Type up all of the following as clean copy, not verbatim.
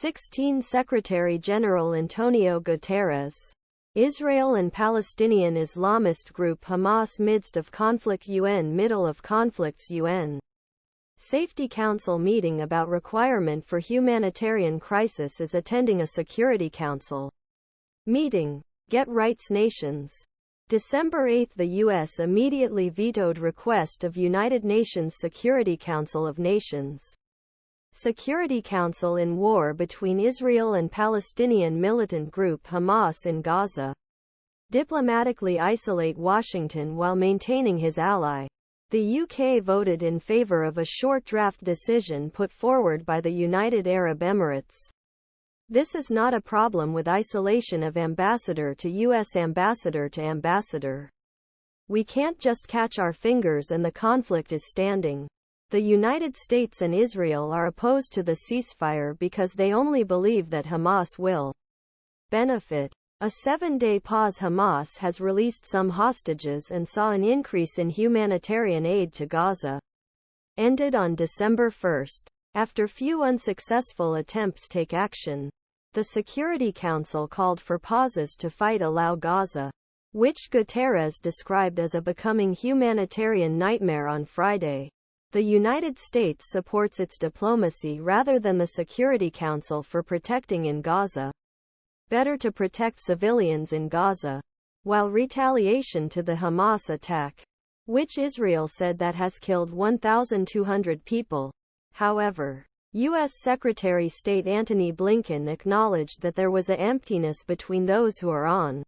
16 Secretary-General Antonio Guterres. Israel and Palestinian Islamist group Hamas midst of conflict UN middle of conflicts UN Safety Council meeting about requirement for humanitarian crisis is attending a Security Council meeting. Get rights nations. December 8 the U.S. immediately vetoed request of United Nations Security Council of Nations Security Council in war between Israel and Palestinian militant group Hamas in Gaza. Diplomatically isolate Washington while maintaining his ally. The UK voted in favour of a short draft decision put forward by the United Arab Emirates. This is not a problem with isolation of ambassador to US ambassador to ambassador. We can't just catch our fingers and the conflict is standing. The United States and Israel are opposed to the ceasefire because they only believe that Hamas will benefit. A 7-day pause. Hamas has released some hostages and saw an increase in humanitarian aid to Gaza. Ended on December 1. After few unsuccessful attempts take action, the Security Council called for pauses to fight allow Gaza, which Guterres described as a becoming humanitarian nightmare on Friday. The United States supports its diplomacy rather than the Security Council for protecting in Gaza. Better to protect civilians in Gaza. While retaliation to the Hamas attack, which Israel said that has killed 1,200 people. However, U.S. Secretary of State Antony Blinken acknowledged that there was an emptiness between those who are on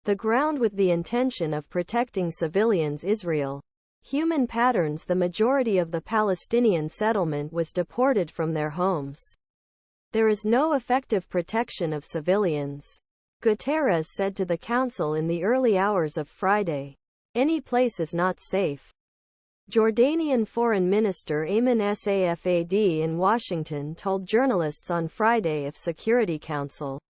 the ground with the intention of protecting civilians. Israel human patterns. The majority of the Palestinian settlement was deported from their homes. There is no effective protection of civilians. Guterres said to the Council in the early hours of Friday. Any place is not safe. Jordanian Foreign Minister Ayman Safad in Washington told journalists on Friday if Security Council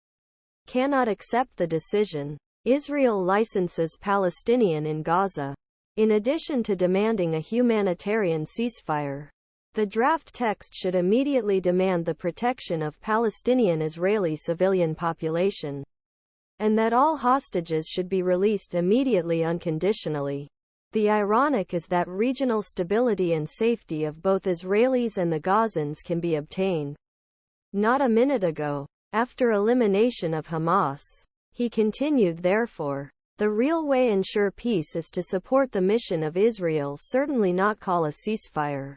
cannot accept the decision, Israel licenses Palestinian in Gaza. In addition to demanding a humanitarian ceasefire, the draft text should immediately demand the protection of Palestinian Israeli civilian population, and that all hostages should be released immediately unconditionally. The ironic is that regional stability and safety of both Israelis and the Gazans can be obtained. Not a minute ago, after elimination of Hamas, he continued. Therefore, the real way ensure peace is to support the mission of Israel, certainly not call a ceasefire.